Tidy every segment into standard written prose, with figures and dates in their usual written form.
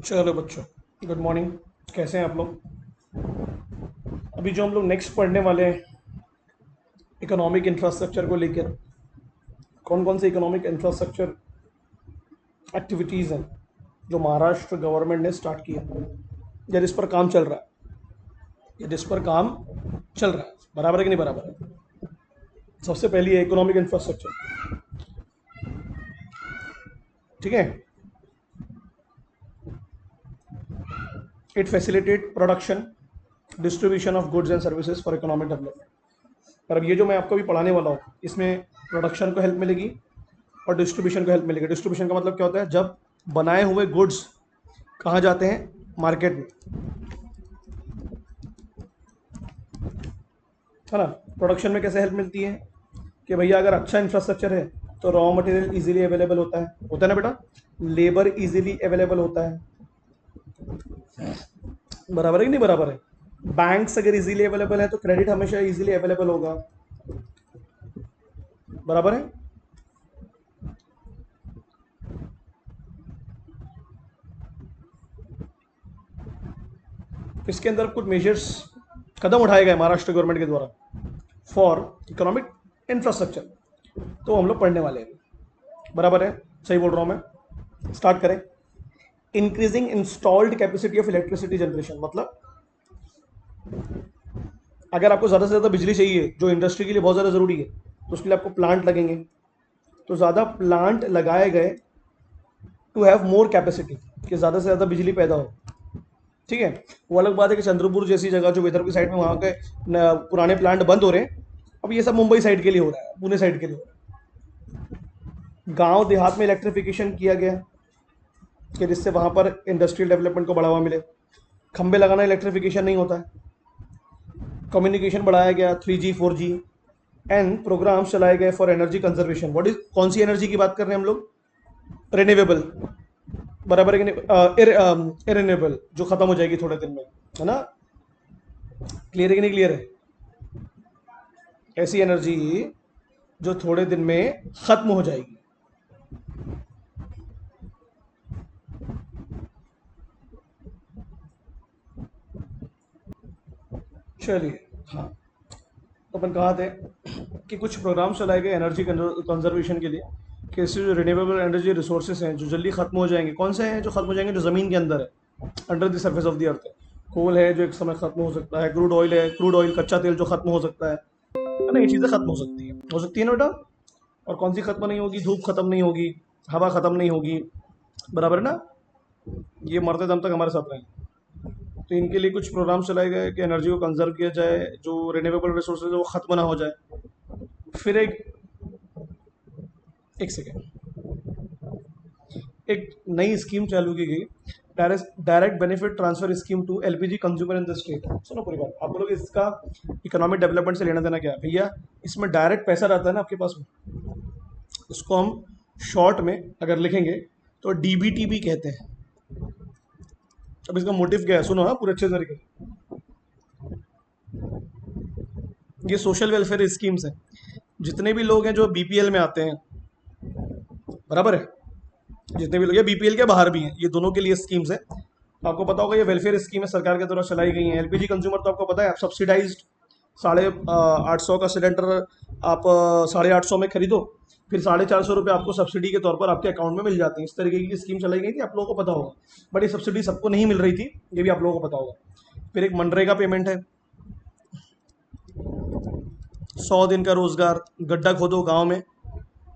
चलो बच्चों, good morning. कैसे हैं आप लोग? अभी जो हम लोग नेक्स्ट पढ़ने वाले हैं इकोनॉमिक इंफ्रास्ट्रक्चर को लेकर, कौन कौन से इकोनॉमिक इंफ्रास्ट्रक्चर एक्टिविटीज़ हैं जो महाराष्ट्र गवर्नमेंट ने स्टार्ट किया या जिस पर काम चल रहा है, या जिस पर काम चल रहा है, बराबर है कि नहीं बराबर है? सबसे पहली है इकोनॉमिक इंफ्रास्ट्रक्चर। ठीक है। It facilitate production, distribution of goods and services for economic development. पर अब ये जो मैं आपको अभी पढ़ाने वाला हूँ, इसमें प्रोडक्शन को हेल्प मिलेगी और डिस्ट्रीब्यूशन को हेल्प मिलेगी। डिस्ट्रीब्यूशन का मतलब क्या होता है? जब बनाए हुए गुड्स कहाँ जाते हैं? मार्केट में, है ना। प्रोडक्शन में कैसे हेल्प मिलती है कि भैया अगर अच्छा इंफ्रास्ट्रक्चर है तो रॉ मटेरियल इजीली अवेलेबल होता है ना बेटा। लेबर इजीली अवेलेबल होता है, बराबर है कि नहीं बराबर है? बैंक्स अगर इजीली अवेलेबल है तो क्रेडिट हमेशा इजीली अवेलेबल होगा, बराबर है। इसके अंदर कुछ मेजर्स, कदम उठाए गए महाराष्ट्र गवर्नमेंट के द्वारा फॉर इकोनॉमिक इंफ्रास्ट्रक्चर, तो हम लोग पढ़ने वाले हैं, बराबर है? सही बोल रहा हूँ मैं? स्टार्ट करें। Increasing installed capacity of electricity generation, मतलब अगर आपको ज़्यादा से ज़्यादा बिजली चाहिए जो इंडस्ट्री के लिए बहुत ज़्यादा ज़रूरी है, तो उसके लिए आपको प्लांट लगेंगे। तो ज़्यादा प्लांट लगाए गए टू हैव मोर कैपेसिटी, कि ज़्यादा से ज़्यादा बिजली पैदा हो। ठीक है। वो अलग बात है कि चंद्रपुर जैसी जगह जो विदर्भ की साइड में, वहाँ के पुराने प्लांट बंद हो रहे हैं। अब ये सब मुंबई साइड के लिए हो रहा है, पुणे साइड के लिए हो रहा है। गांव देहात में इलेक्ट्रिफिकेशन किया गया कि जिससे वहाँ पर इंडस्ट्रियल डेवलपमेंट को बढ़ावा मिले। खंबे लगाना इलेक्ट्रिफिकेशन नहीं होता है। कम्युनिकेशन बढ़ाया गया, 3G 4G एंड प्रोग्राम्स चलाए गए for energy conservation. What is, कौन सी एनर्जी की बात कर रहे हैं हम लोग? रिन्यूएबल, बराबर है कि नहीं? इरिन्यूएबल जो खत्म हो जाएगी थोड़े दिन में, है ना। क्लियर है कि नहीं क्लियर है? ऐसी एनर्जी जो थोड़े दिन में खत्म हो जाएगी। चलिए, हाँ, तो अपन कहा थे कि कुछ प्रोग्राम चलाए गए एनर्जी कंजर्वेशन के लिए, कि इससे जो रिन्यूएबल एनर्जी रिसोर्सेज हैं जो जल्दी खत्म हो जाएंगे, कौन से हैं जो खत्म हो जाएंगे? जो ज़मीन के अंदर है, under the surface of the earth है। कोल है जो एक समय खत्म हो सकता है, क्रूड ऑयल है, क्रूड ऑयल कच्चा तेल जो खत्म हो सकता है ना। ये चीज़ें खत्म हो सकती है ना बेटा। और कौन सी खत्म नहीं होगी? धूप खत्म नहीं होगी, हवा खत्म नहीं होगी, बराबर है ना। ये मरते दम तक हमारे साथ रहेंगे। तो इनके लिए कुछ प्रोग्राम चलाए गए कि एनर्जी को कंजर्व किया जाए, जो रिन्यूएबल रिसोर्सेज है वो खत्म ना हो जाए। फिर एक सेकेंड, एक नई स्कीम चालू की गई, direct benefit transfer scheme to LPG consumer in the state. सुनो पूरी बात, आप लोग इसका इकोनॉमिक डेवलपमेंट से लेना देना क्या है भैया? इसमें डायरेक्ट पैसा रहता है ना आपके पास में, उसको हम शॉर्ट में अगर लिखेंगे तो डीबीटीबी कहते हैं। अब इसका मोटिव क्या है सुनो, हाँ, पूरे अच्छे तरीके से। ये सोशल वेलफेयर स्कीम्स हैं। जितने भी लोग हैं जो बीपीएल में आते हैं, बराबर है, जितने भी लोग, ये बीपीएल के बाहर भी हैं, ये दोनों के लिए स्कीम्स है। आपको पता होगा ये वेलफेयर स्कीम है, सरकार के द्वारा चलाई गई हैं। एलपीजी कंज्यूमर तो आपको पता है, आप सब्सिडाइज्ड 850 का सिलेंडर आप 850 में खरीदो, फिर 450 रुपये आपको सब्सिडी के तौर पर आपके अकाउंट में मिल जाते हैं। इस तरीके की स्कीम चलाई गई थी, आप लोगों को पता होगा। बट ये सब्सिडी सबको नहीं मिल रही थी, ये भी आप लोगों को पता होगा। फिर एक मनरेगा पेमेंट है, 100 दिन का रोजगार, गड्ढा खोदो गाँव में,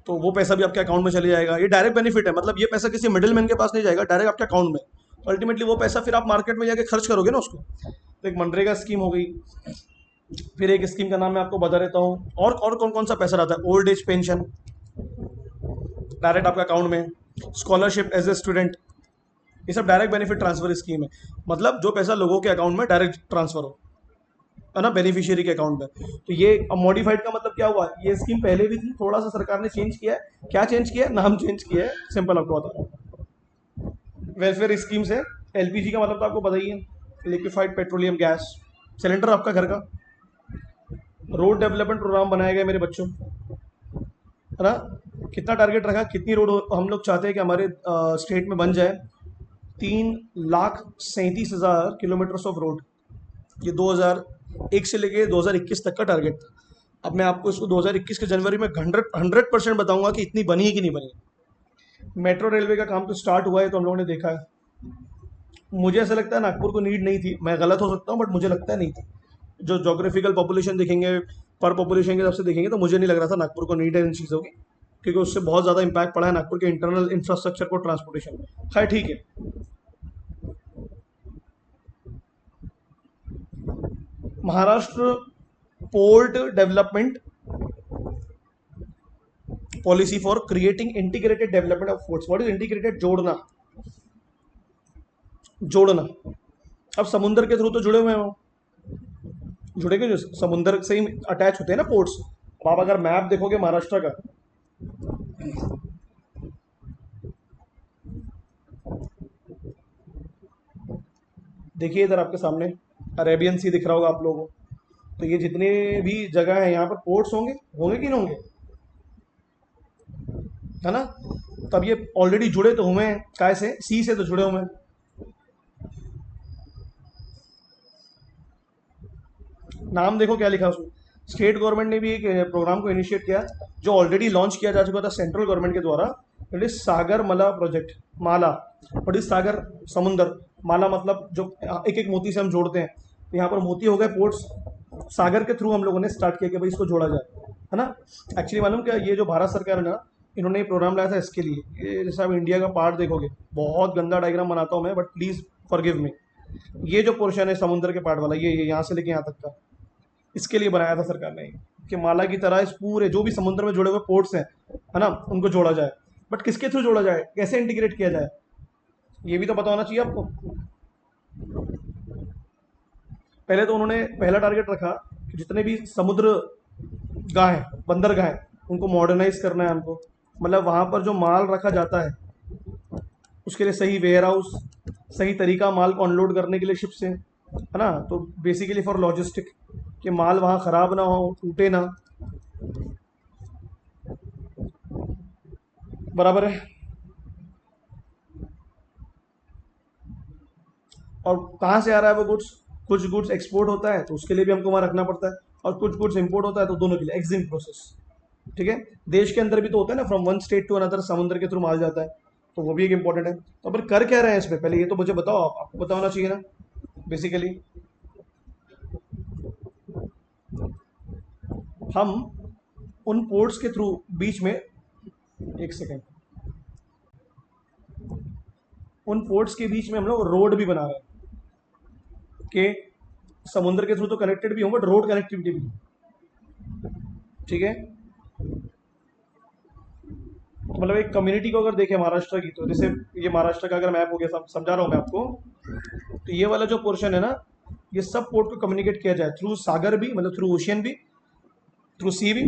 तो वो पैसा भी आपके अकाउंट में चले जाएगा। ये डायरेक्ट बेनिफिट है, मतलब ये पैसा किसी मिडिल मैन के पास नहीं जाएगा, डायरेक्ट आपके अकाउंट में। तो अल्टीमेटली वो पैसा फिर आप मार्केट में जाके खर्च करोगे ना उसको। तो एक मनरेगा स्कीम हो गई। फिर एक स्कीम का नाम मैं आपको बता देता हूँ, और कौन कौन सा पैसा रहता है? ओल्ड एज पेंशन, डायरेक्ट आपके अकाउंट में। स्कॉलरशिप एज ए स्टूडेंट, ये सब डायरेक्ट बेनिफिट ट्रांसफर स्कीम है। मतलब जो पैसा लोगों के अकाउंट में डायरेक्ट ट्रांसफर हो, है ना, बेनिफिशियरी के अकाउंट में। तो ये अब मॉडिफाइड का मतलब क्या हुआ? ये स्कीम पहले भी थी, थोड़ा सा सरकार ने चेंज किया है। क्या चेंज किया है? नाम चेंज किया है, सिंपल आपको बता रहा हूँ। वेलफेयर स्कीम से एलपीजी का मतलब तो आपको पता ही है, लिक्विफाइड पेट्रोलियम गैस सिलेंडर आपका घर का। रोड डेवलपमेंट प्रोग्राम बनाए गए मेरे बच्चों, है ना। कितना टारगेट रखा, कितनी रोड हम लोग चाहते हैं कि हमारे स्टेट में बन जाए? 3,37,000 किलोमीटर्स ऑफ रोड। ये 2001 से लेके 2021 तक का टारगेट था। अब मैं आपको इसको 2021 के जनवरी में 100% बताऊंगा कि इतनी बनी है कि नहीं बनी। मेट्रो रेलवे का काम तो स्टार्ट हुआ है, तो हम लोगों ने देखा है। मुझे ऐसा लगता है नागपुर को नीड नहीं थी, मैं गलत हो सकता हूँ बट मुझे लगता है नहीं थी। जो जोग्राफिकल पॉपुलेशन देखेंगे, पर पॉपुलेशन के हिसाब से देखेंगे, तो मुझे नहीं लग रहा था नागपुर को नीड है इन चीज़ों की, क्योंकि उससे बहुत ज़्यादा इम्पैक्ट पड़ा है नागपुर के इंटरनल इंफ्रास्ट्रक्चर को, ट्रांसपोर्टेशन में। खैर ठीक है। Maharashtra port development policy for creating integrated development of ports. What is integrated? जोड़ना, जोड़ना। अब समुद्र के थ्रू तो जुड़े हुए हो, जुड़ेंगे, जो समुद्र से ही अटैच होते हैं ना पोर्ट्स। अब आप अगर मैप देखोगे महाराष्ट्र का, देखिए इधर आपके सामने अरेबियन सी दिख रहा होगा आप लोगों को। तो ये जितने भी जगह है यहाँ पर पोर्ट्स होंगे, होंगे कि नहीं होंगे, है ना? तब ये ऑलरेडी जुड़े तो हुए हैं, काय से? सी से तो जुड़े हुए हैं। नाम देखो क्या लिखा उसमें। स्टेट गवर्नमेंट ने भी एक प्रोग्राम को इनिशिएट किया, जो ऑलरेडी लॉन्च किया जा चुका था सेंट्रल गवर्नमेंट के द्वारा। इट इज सागर मला प्रोजेक्ट। माला, व्हाट इज सागर? समुंदर। माला मतलब जो एक एक मोती से हम जोड़ते हैं, तो यहाँ पर मोती हो गए पोर्ट्स, सागर के थ्रू हम लोगों ने स्टार्ट किया कि भाई इसको जोड़ा जाए, है ना? एक्चुअली मालूम क्या, ये जो भारत सरकार है ना, इन्होंने ये प्रोग्राम लाया था इसके लिए। ये जैसे आप इंडिया का पार्ट देखोगे, बहुत गंदा डायग्राम बनाता हूँ मैं, बट प्लीज़ फॉरगिव मी। ये जो पोर्शन है समुद्र के पार्ट वाला, ये यहाँ से लेके यहाँ तक का, इसके लिए बनाया था सरकार ने कि माला की तरह इस पूरे जो भी समुद्र में जुड़े हुए पोर्ट्स हैं, है ना, उनको जोड़ा जाए। बट किसके थ्रू जोड़ा जाए, कैसे इंटीग्रेट किया जाए, ये भी तो पता होना चाहिए आपको। पहले तो उन्होंने पहला टारगेट रखा कि जितने भी समुद्र गाह हैं, बंदरगाह हैं, उनको मॉडर्नाइज करना है हमको। मतलब वहाँ पर जो माल रखा जाता है, उसके लिए सही वेयर हाउस, सही तरीका माल को अनलोड करने के लिए शिप से, है ना? तो बेसिकली फॉर लॉजिस्टिक, कि माल वहाँ ख़राब ना हो, टूटे ना। बराबर है। और कहाँ से आ रहा है वो गुड्स? कुछ गुड्स एक्सपोर्ट होता है तो उसके लिए भी हमको वहाँ रखना पड़ता है, और कुछ गुड्स इंपोर्ट होता है तो दोनों के लिए एग्जिम प्रोसेस। ठीक है। देश के अंदर भी तो होता है ना, from one state to another समुद्र के थ्रू माल जाता है, तो वो भी एक इंपॉर्टेंट है। तो अपन कर क्या रहे हैं इसमें, पहले ये तो मुझे बताओ, आपको पता होना चाहिए ना बेसिकली। हम उन पोर्ट्स के थ्रू बीच में, एक सेकेंड, उन पोर्ट्स के बीच में हम लोग रोड भी बना रहे हैं कि समुद्र के थ्रू तो कनेक्टेड भी होंगे, बट रोड कनेक्टिविटी भी। ठीक है। तो मतलब एक कम्युनिटी को अगर देखें महाराष्ट्र की, तो जैसे ये महाराष्ट्र का अगर मैप हो गया, समझा रहा हूँ मैं आपको। तो ये वाला जो पोर्शन है ना, ये सब पोर्ट को कम्युनिकेट किया जाए थ्रू सागर भी, मतलब थ्रू ओशियन भी, थ्रू सी भी,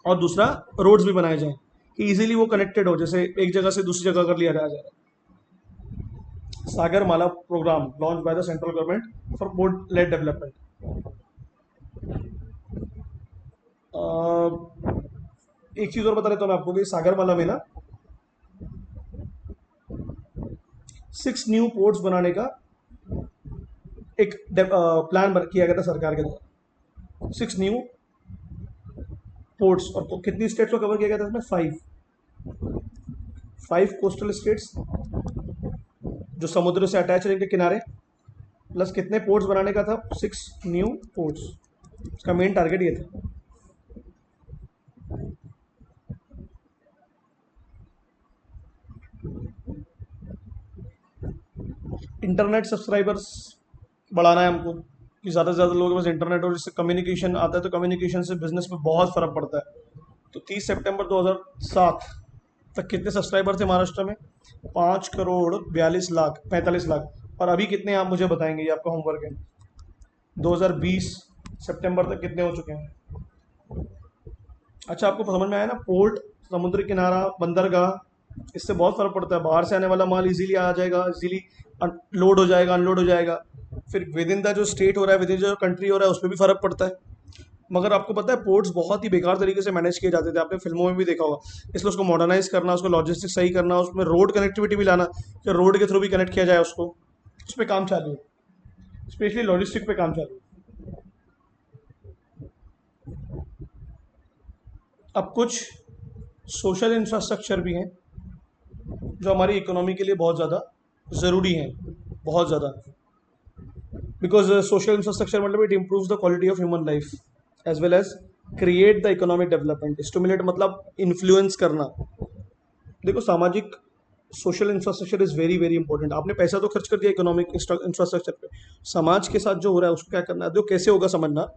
और दूसरा रोड्स भी बनाए जाएं कि इजीली वो कनेक्टेड हो, जैसे एक जगह से दूसरी जगह कर लिया जाए। Sagarmala program launch by the central government for port led development. एक चीज और बता देता हूँ मैं आपको कि सागर माला में ना 6 न्यू पोर्ट्स बनाने का एक प्लान किया गया था सरकार के द्वारा। 6 न्यू पोर्ट्स, और तो कितनी स्टेट्स को कवर किया गया था इसमें? 5 कोस्टल स्टेट्स जो समुद्र से अटैच रहेंगे किनारे, प्लस कितने पोर्ट्स बनाने का था? 6 न्यू पोर्ट्स। इसका मेन टारगेट ये था। इंटरनेट सब्सक्राइबर्स बढ़ाना है हमको, कि ज़्यादा से ज़्यादा लोगों के पास इंटरनेट और जिससे कम्युनिकेशन आता है, तो कम्युनिकेशन से बिजनेस में बहुत फ़र्क पड़ता है। तो 30 सितंबर 2007 तक कितने सब्सक्राइबर थे महाराष्ट्र में? 5,42,45,00,000। और अभी कितने आप मुझे बताएंगे, ये आपका होमवर्क है। 2020 सितंबर तक कितने हो चुके हैं? अच्छा, आपको समझ में आया ना? पोर्ट, समुद्र किनारा, बंदरगाह, इससे बहुत फ़र्क पड़ता है। बाहर से आने वाला माल इजीली आ जाएगा, इजीली लोड हो जाएगा, अनलोड हो जाएगा। फिर विद इन द जो स्टेट हो रहा है, विद इन जो कंट्री हो रहा है, उस पर भी फ़र्क पड़ता है। मगर आपको पता है पोर्ट्स बहुत ही बेकार तरीके से मैनेज किए जाते थे, आपने फिल्मों में भी देखा होगा। इसलिए उसको मॉडर्नाइज करना, उसको लॉजिस्टिक्स सही करना, उसमें रोड कनेक्टिविटी भी लाना कि रोड के थ्रू भी कनेक्ट किया जाए उसको, उस पर काम चालू है, स्पेशली लॉजिस्टिक पे काम चालू है। अब कुछ सोशल इंफ्रास्ट्रक्चर भी हैं जो हमारी इकोनॉमी के लिए बहुत ज़्यादा ज़रूरी हैं, बहुत ज़्यादा। बिकॉज सोशल इंफ्रास्ट्रक्चर मतलब it improves the quality of human life as well as create the economic development. Stimulate मतलब इन्फ्लुएंस करना। देखो सामाजिक social infrastructure is very very important. आपने पैसा तो खर्च कर दिया इकोनॉमिक इंफ्रास्ट्रक्चर पे, समाज के साथ जो हो रहा है उसको क्या करना है, जो कैसे होगा समझना।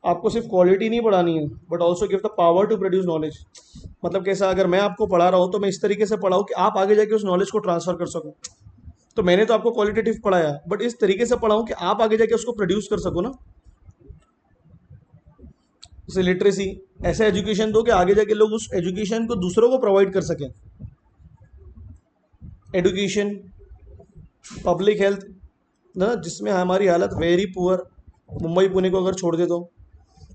आपको सिर्फ क्वालिटी नहीं बढ़ानी है but also give the power to produce knowledge. मतलब कैसा, अगर मैं आपको पढ़ा रहा हूँ तो मैं इस तरीके से पढ़ाऊँ कि आप आगे जाके उस नॉलेज को ट्रांसफर कर सको। तो मैंने तो आपको क्वालिटेटिव पढ़ाया बट इस तरीके से पढ़ाऊँ कि आप आगे जाके उसको प्रोड्यूस कर सको ना। जैसे लिटरेसी, ऐसा एजुकेशन दो कि आगे जाके लोग उस एजुकेशन को दूसरों को प्रोवाइड कर सकें। एडुकेशन, पब्लिक हेल्थ ना, जिसमें हमारी हालत वेरी पुअर, मुंबई पुणे को अगर छोड़ दे तो।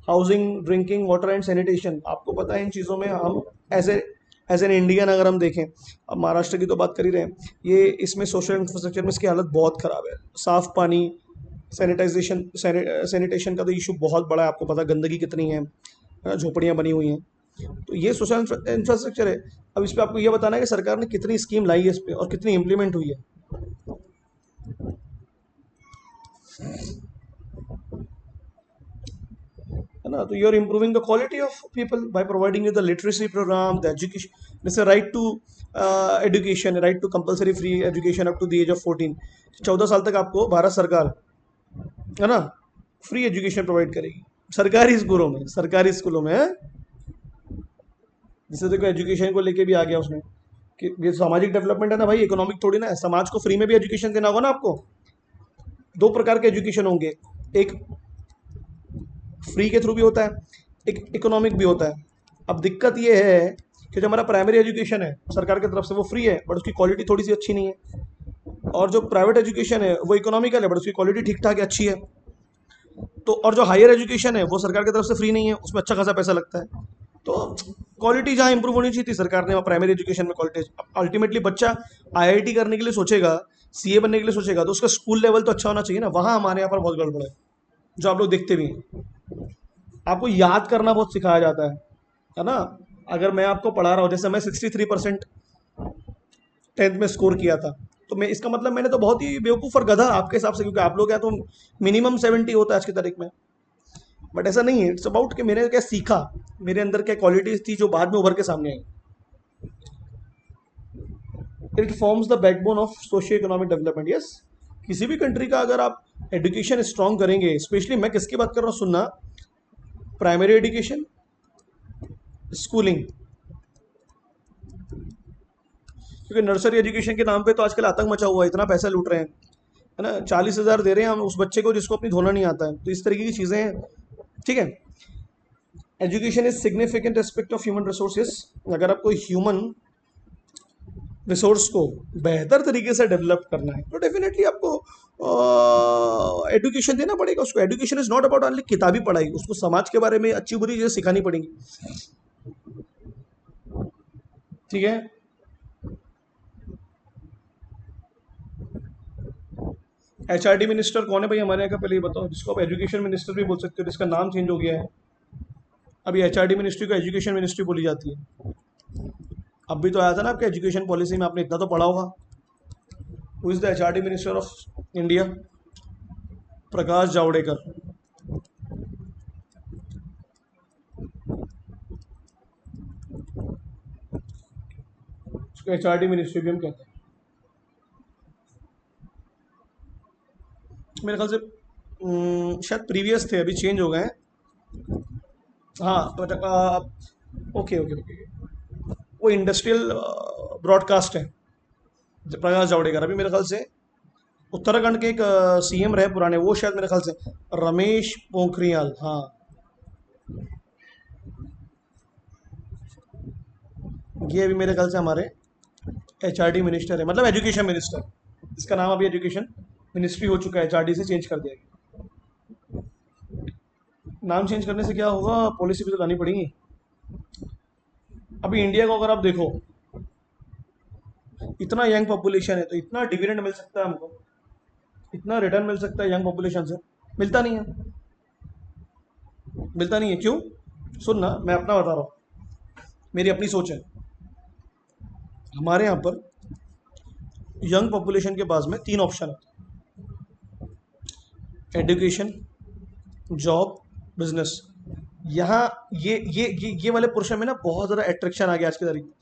Housing, drinking water and sanitation, आपको पता है इन चीज़ों में हम एज एन इंडियन अगर हम देखें, अब महाराष्ट्र की तो बात कर ही रहे हैं, ये इसमें सोशल इंफ्रास्ट्रक्चर में इसकी हालत बहुत ख़राब है। साफ़ पानी, सैनिटाइजेशन, सैनिटेशन का तो इशू बहुत बड़ा है, आपको पता है गंदगी कितनी है, झोपड़ियाँ बनी हुई हैं। तो ये सोशल इंफ्रास्ट्रक्चर है। अब इस पर आपको ये बताना है कि सरकार ने कितनी स्कीम लाई है इस पर और कितनी इम्प्लीमेंट हुई है। है ना। तो you are improving the quality of people by providing you the literacy program, the education, जैसे right to education, right to compulsory free education up to the age of 14। 14 साल तक आपको भारत सरकार, है ना, फ्री एजुकेशन प्रोवाइड करेगी सरकारी स्कूलों में, सरकारी स्कूलों में है। जिससे देखो एजुकेशन को लेके भी आ गया उसमें कि ये सामाजिक डेवलपमेंट है ना भाई, इकोनॉमिक थोड़ी ना है। समाज को फ्री में भी एजुकेशन देना होगा ना आपको। दो प्रकार के एजुकेशन होंगे, एक फ्री के थ्रू भी होता है, एक इकोनॉमिक भी होता है। अब दिक्कत ये है कि जो हमारा प्राइमरी एजुकेशन है सरकार की तरफ से वो फ्री है बट उसकी क्वालिटी थोड़ी सी अच्छी नहीं है, और जो प्राइवेट एजुकेशन है वो इकोनॉमिकल है बट उसकी क्वालिटी ठीक ठाक है, अच्छी है। तो और जो हायर एजुकेशन है वो सरकार की तरफ से फ्री नहीं है, उसमें अच्छा खासा पैसा लगता है। तो क्वालिटी जहाँ इंप्रूव होनी चाहिए थी सरकार ने प्राइमरी एजुकेशन में क्वालिटी। अल्टीमेटली बच्चा आईआईटी करने के लिए सोचेगा, सीए बनने के लिए सोचेगा, तो उसका स्कूल लेवल तो अच्छा होना चाहिए ना। वहाँ हमारे यहाँ पर बहुत गड़बड़ है, जो आप लोग देखते भी हैं। आपको याद करना बहुत सिखाया जाता है ना। अगर मैं आपको पढ़ा रहा हूँ, जैसे मैं 63% 10th में स्कोर किया था, तो मैं इसका मतलब मैंने तो बहुत ही बेवकूफ़ और गधा आपके हिसाब से, क्योंकि आप लोग क्या तो मिनिमम 70 होता है आज की तारीख में। बट ऐसा नहीं है। इट्स अबाउट कि मैंने क्या सीखा, मेरे अंदर क्या क्वालिटीज थी जो बाद में उभर के सामने आई। It forms the backbone of socio economic development. Yes, किसी भी कंट्री का अगर आप एजुकेशन स्ट्रांग करेंगे, स्पेशली मैं किसकी बात कर रहा हूँ सुनना, प्राइमरी एजुकेशन, स्कूलिंग। क्योंकि नर्सरी एजुकेशन के नाम पे तो आजकल आतंक मचा हुआ है, इतना पैसा लूट रहे हैं, है ना। 40,000 दे रहे हैं हम उस बच्चे को जिसको अपनी धोना नहीं आता है। तो इस तरीके की चीज़ें हैं, ठीक है। Education is significant aspect of human resources. अगर आपको ह्यूमन रिसोर्स को बेहतर तरीके से डेवलप करना है तो डेफिनेटली आपको एजुकेशन देना पड़ेगा उसको। Education is not about only किताबी पढ़ाई, उसको समाज के बारे में अच्छी बुरी चीज़ें सिखानी पड़ेंगी, ठीक है। एचआरडी मिनिस्टर कौन है भाई हमारे यहाँ का, पहले ये बताओ। जिसको आप एजुकेशन मिनिस्टर भी बोल सकते हो, जिसका नाम चेंज हो गया है। अभी एचआरडी मिनिस्ट्री को एजुकेशन मिनिस्ट्री बोली जाती है। अब भी तो आया था ना आपके एजुकेशन पॉलिसी में, आपने इतना तो पढ़ा होगा। Who is the HRD minister of India? Prakash Javadekar. उसको एचआरडी मिनिस्ट्री भी हम कहते हैं। मेरे ख्याल से शायद प्रीवियस थे, अभी चेंज हो गए हैं। हाँ ओके ओके ओके, वो इंडस्ट्रियल ब्रॉडकास्ट है प्रकाश जावड़ेकर। अभी मेरे ख्याल से उत्तराखंड के एक सीएम रहे पुराने, वो शायद मेरे ख्याल से रमेश पोखरियाल, हाँ। ये अभी मेरे ख्याल से हमारे एचआरडी मिनिस्टर है, मतलब एजुकेशन मिनिस्टर। इसका नाम अभी एजुकेशन मिनिस्ट्री हो चुका है, एचआरडी से चेंज कर दिया गया। नाम चेंज करने से क्या होगा, पॉलिसी भी तो लानी पड़ेगी। अभी इंडिया को अगर आप देखो, इतना यंग पॉपुलेशन है तो इतना डिविडेंड मिल सकता है हमको, इतना रिटर्न मिल सकता है यंग पॉपुलेशन से, मिलता नहीं है। मिलता नहीं है क्यों? सुन ना, मैं अपना बता रहा हूँ, मेरी अपनी सोच है। हमारे यहाँ पर यंग पॉपुलेशन के पास में तीन ऑप्शन है: एजुकेशन, जॉब, बिजनेस। यहाँ ये वाले पोर्शन में ना बहुत ज़्यादा एट्रैक्शन आ गया आज की तारीख में,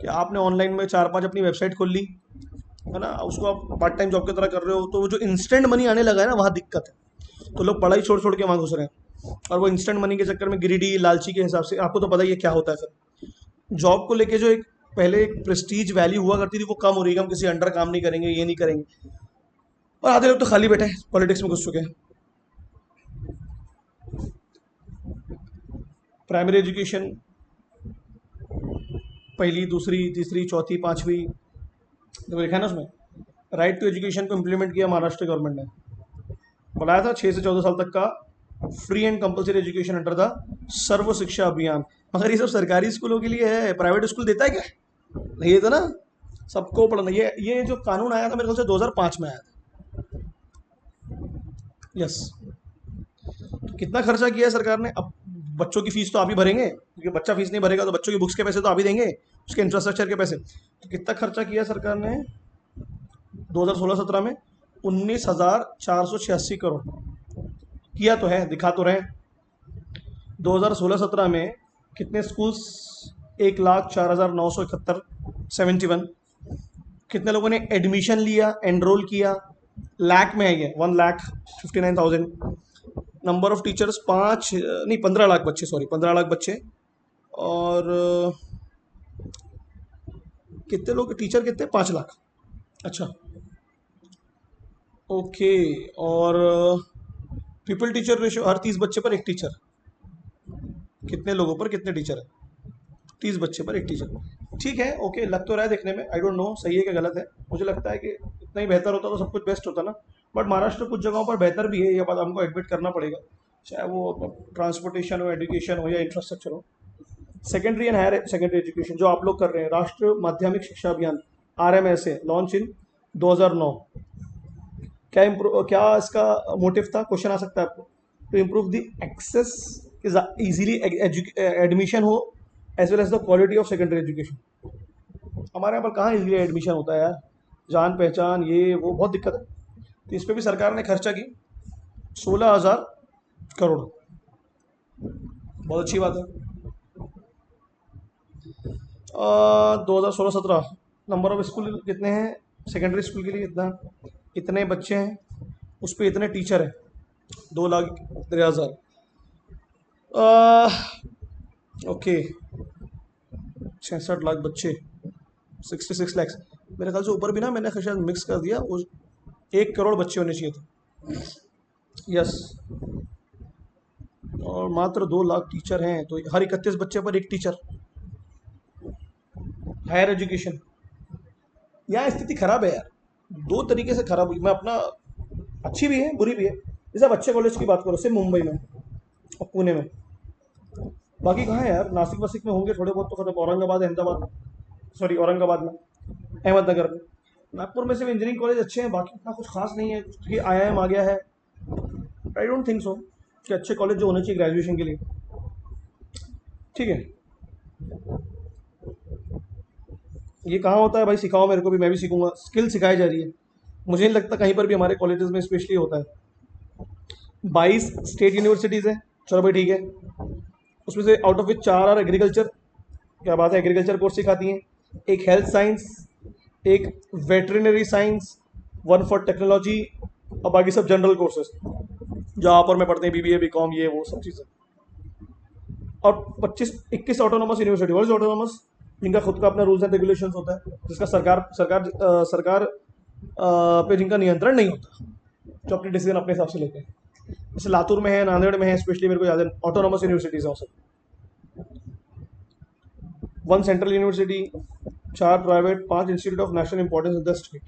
कि आपने ऑनलाइन में चार पांच अपनी वेबसाइट खोल ली है ना, उसको आप पार्ट टाइम जॉब की तरह कर रहे हो, तो वो जो इंस्टेंट मनी आने लगा है ना, वहाँ दिक्कत है। तो लोग पढ़ाई छोड़ छोड़ के वहाँ घुस रहे हैं, और वो इंस्टेंट मनी के चक्कर में गिरिडी लालची के हिसाब से, आपको तो पता ही है क्या होता है फिर। जॉब को लेके जो एक पहले एक प्रेस्टीज वैल्यू हुआ करती थी, वो कम हो रही है, हम किसी अंडर काम नहीं करेंगे, ये नहीं करेंगे। और आधे लोग तो खाली बैठे हैं, पॉलिटिक्स में घुस चुके हैं। प्राइमरी एजुकेशन, पहली दूसरी तीसरी चौथी पांचवी, देखो लिखा है ना उसमें, राइट टू एजुकेशन को इम्प्लीमेंट किया महाराष्ट्र गवर्नमेंट ने, बुलाया था 6 से 14 साल तक का free and compulsory education under the Sarva Shiksha Abhiyan. मगर ये सब सरकारी स्कूलों के लिए है, प्राइवेट स्कूल देता है क्या? नहीं देता ना, सबको पढ़ना। ये जो कानून आया था मेरे ख्याल से 2005 में आया था। यस। तो कितना खर्चा किया है सरकार ने? अब बच्चों की फीस तो आप ही भरेंगे, क्योंकि बच्चा फीस नहीं भरेगा तो बच्चों की बुक्स के पैसे तो आप ही देंगे, उसके इंफ्रास्ट्रक्चर के पैसे। तो कितना खर्चा किया सरकार ने 2016-17 में? 19,486 करोड़ किया तो है, दिखा तो रहे हैं। 2016-17 में कितने स्कूल्स? 1,04,971, 71। कितने लोगों ने एडमिशन लिया, एनरोल किया? लाख में है ये, 1,59,000। नंबर ऑफ टीचर्स 15 लाख बच्चे, सॉरी 15 लाख बच्चे। और कितने लोग टीचर, कितने? 5 लाख। अच्छा, ओके। और पीपल टीचर रेशियो, हर 30 बच्चे पर एक टीचर। कितने लोगों पर कितने टीचर है? 30 बच्चे पर एक टीचर। ठीक है, ओके, लग तो रहा है देखने में, आई डोंट नो सही है कि गलत है। मुझे लगता है कि इतना ही बेहतर होता तो सब कुछ बेस्ट होता ना। बट महाराष्ट्र कुछ जगहों पर बेहतर भी है, ये बात हमको एडमिट करना पड़ेगा, चाहे वो ट्रांसपोर्टेशन हो, एजुकेशन हो, या इंफ्रास्ट्रक्चर हो। Secondary and higher secondary education जो आप लोग कर रहे हैं, राष्ट्रीय माध्यमिक शिक्षा अभियान RMSA लॉन्च इन 2009। क्या इसका मोटिव था? क्वेश्चन आ सकता है आपको। To improve the access easily admission हो, as well as the quality of secondary education. हमारे यहाँ पर कहाँ इजीली एडमिशन होता है यार, जान पहचान ये वो बहुत दिक्कत है। तो इस पर भी सरकार ने खर्चा की 16,000 करोड़, बहुत अच्छी बात है। 2016-17 नंबर ऑफ स्कूल कितने हैं सेकेंडरी स्कूल के लिए? इतने बच्चे हैं, उस पर इतने टीचर हैं, 2,13,000। ओके, 66 लाख बच्चे, 66 लैक्स। मेरे ख्याल से ऊपर भी ना मैंने शायद मिक्स कर दिया, उस 1 करोड़ बच्चे होने चाहिए थे। यस। और मात्र 2 लाख टीचर हैं, तो हर 31 बच्चे पर एक टीचर। हायर एजुकेशन, यहाँ स्थिति खराब है यार, दो तरीके से खराब हुई। मैं अपना, अच्छी भी है बुरी भी है। जैसे आप अच्छे कॉलेज की बात करो, सिर्फ मुंबई में और पुणे में, बाकी कहाँ है यार? नासिक वासिक में होंगे थोड़े बहुत तो खत्म, औरंगाबाद, अहमदाबाद, सॉरी औरंगाबाद में, अहमदनगर में। नागपुर में सिर्फ इंजीनियरिंग कॉलेज अच्छे हैं, बाकी इतना कुछ खास नहीं है, क्योंकि IIM आ गया है। आई डोंट थिंक सो कि अच्छे कॉलेज जो होने चाहिए ग्रेजुएशन के लिए। ठीक है, ये कहाँ होता है भाई? सिखाओ मेरे को भी, मैं भी सीखूंगा। स्किल सिखाई जा रही है, मुझे नहीं लगता कहीं पर भी हमारे कॉलेजेस में स्पेशली होता है। 22 स्टेट यूनिवर्सिटीज़ है, चलो भाई ठीक है, उसमें से out of which 4 are agriculture. क्या बात है, एग्रीकल्चर कोर्स सिखाती हैं। एक हेल्थ साइंस, एक वेटरिनरी साइंस, 1 फॉर टेक्नोलॉजी, और बाकी सब जनरल कोर्सेज जो आप और मैं पढ़ते हैं, BBA BCom ये वो सब चीज़ें। और 25-21 ऑटोनोमस यूनिवर्सिटी, वर्ल्ड ऑटोनोमस, जिनका खुद का अपना रूल्स एंड रेगुलेशंस होता है, जिसका सरकार पे जिनका नियंत्रण नहीं होता, जो अपने डिसीजन अपने हिसाब से लेते हैं। जैसे लातूर में है, नांदेड़ में है, स्पेशली मेरे को याद है, ऑटोनोमस यूनिवर्सिटीज़ हैं सब। 1 central university, 4 private, 5 institute of national importance in the state.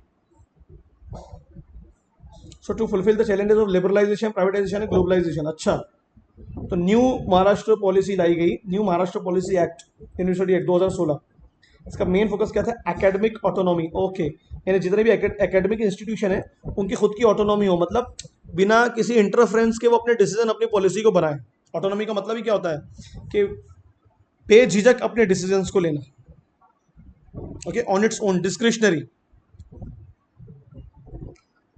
So to fulfil the challenges of liberalisation, privatisation and globalisation. अच्छा, तो तो न्यू महाराष्ट्र पॉलिसी लाई गई, new Maharashtra policy act, university act 2016। इसका मेन फोकस क्या था? Academic autonomy. ओके, यानी जितने भी एकेडमिक इंस्टीट्यूशन है उनकी खुद की ऑटोनॉमी हो, मतलब बिना किसी इंटरफेरेंस के वो अपने डिसीजन, अपनी पॉलिसी को बनाए। ऑटोनॉमी का मतलब ही क्या होता है कि बेझिझक अपने डिसीजंस को लेना, okay, on its own, discretionary.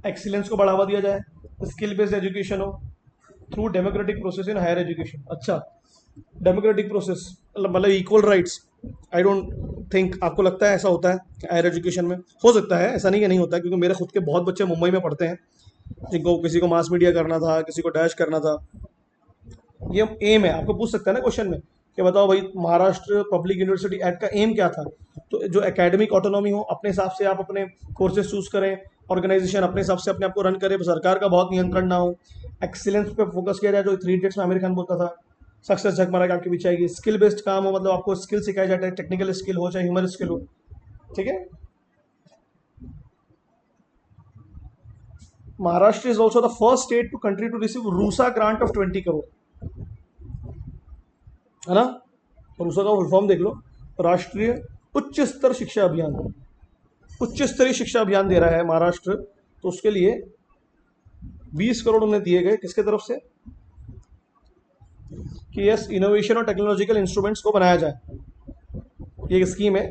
Excellence को बढ़ावा दिया जाए, स्किल बेस्ड एजुकेशन हो through democratic process in higher education. अच्छा, डेमोक्रेटिक प्रोसेस मतलब equal rights. I don't think, आपको लगता है ऐसा होता है हायर एजुकेशन में? हो सकता है, ऐसा नहीं कि नहीं होता है, क्योंकि मेरे खुद के बहुत बच्चे मुंबई में पढ़ते हैं जिनको, किसी को मास मीडिया करना था, किसी को डैश करना था। ये एम है, आपको पूछ सकता है ना क्वेश्चन में कि बताओ भाई महाराष्ट्र पब्लिक यूनिवर्सिटी एक्ट का एम क्या था? तो जो एकेडमिक ऑटोनॉमी हो, अपने हिसाब से आप अपने कोर्सेज चूज करें, ऑर्गेनाइजेशन अपने हिसाब से अपने आप को रन करे, सरकार का बहुत नियंत्रण ना हो, एक्सीलेंस पे फोकस किया जाए, जो 3 इडियट्स में आमिर खान बोलता था, सक्सेस झकमारा के आपके पीछे आएगी। स्किल बेस्ड काम हो, मतलब आपको स्किल सिखाया जाता है, टेक्निकल स्किल हो चाहे ह्यूमन स्किल हो, ठीक है। Maharashtra is also the first state to country to receive RUSA grant of 20 crore, है ना। और उसका फुल फॉर्म देख लो, राष्ट्रीय उच्च स्तर शिक्षा अभियान, उच्च स्तरीय शिक्षा अभियान दे रहा है महाराष्ट्र। तो उसके लिए 20 करोड़ उन्हें दिए गए, किसके तरफ से? कि यस, इनोवेशन और टेक्नोलॉजिकल इंस्ट्रूमेंट्स को बनाया जाए। ये एक स्कीम है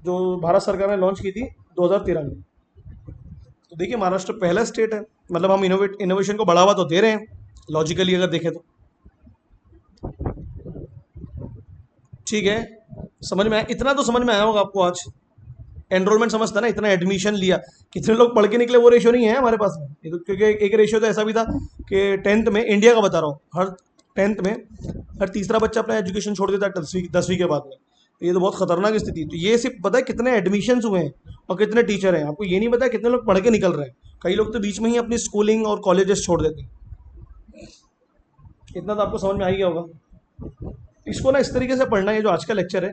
जो भारत सरकार ने लॉन्च की थी 2013 में। तो देखिए, महाराष्ट्र पहला स्टेट है, मतलब हम इनोवेशन को बढ़ावा तो दे रहे हैं लॉजिकली अगर देखें तो, ठीक है। समझ में आया? इतना तो समझ में आया होगा आपको आज। एनरोलमेंट समझता ना, इतना एडमिशन लिया, कितने लोग पढ़ के निकले, वो रेशियो नहीं है हमारे पास में। ये तो क्योंकि एक रेशियो तो ऐसा भी था कि 10th में, इंडिया का बता रहा हूँ, हर 10th में हर तीसरा बच्चा अपना एजुकेशन छोड़ देता है 10वीं के बाद में। तो ये तो बहुत खतरनाक स्थिति। तो ये सिर्फ पता है कितने एडमिशन हुए हैं और कितने टीचर हैं, आपको ये नहीं पता कितने लोग पढ़ के निकल रहे हैं। कई लोग तो बीच में ही अपनी स्कूलिंग और कॉलेजेस छोड़ देते हैं। इतना तो आपको समझ में आ ही गया होगा। इसको ना इस तरीके से पढ़ना है, जो आज का लेक्चर है,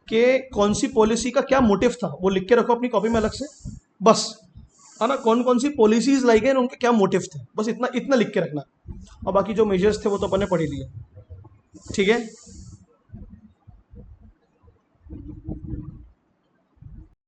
कि कौन सी पॉलिसी का क्या मोटिव था, वो लिख के रखो अपनी कॉपी में अलग से, बस, है ना। कौन कौन सी पॉलिसीज लाई गई, उनके क्या मोटिव थे, बस इतना इतना लिख के रखना। और बाकी जो मेजर्स थे वो तो अपन ने पढ़ ही लिए, ठीक है।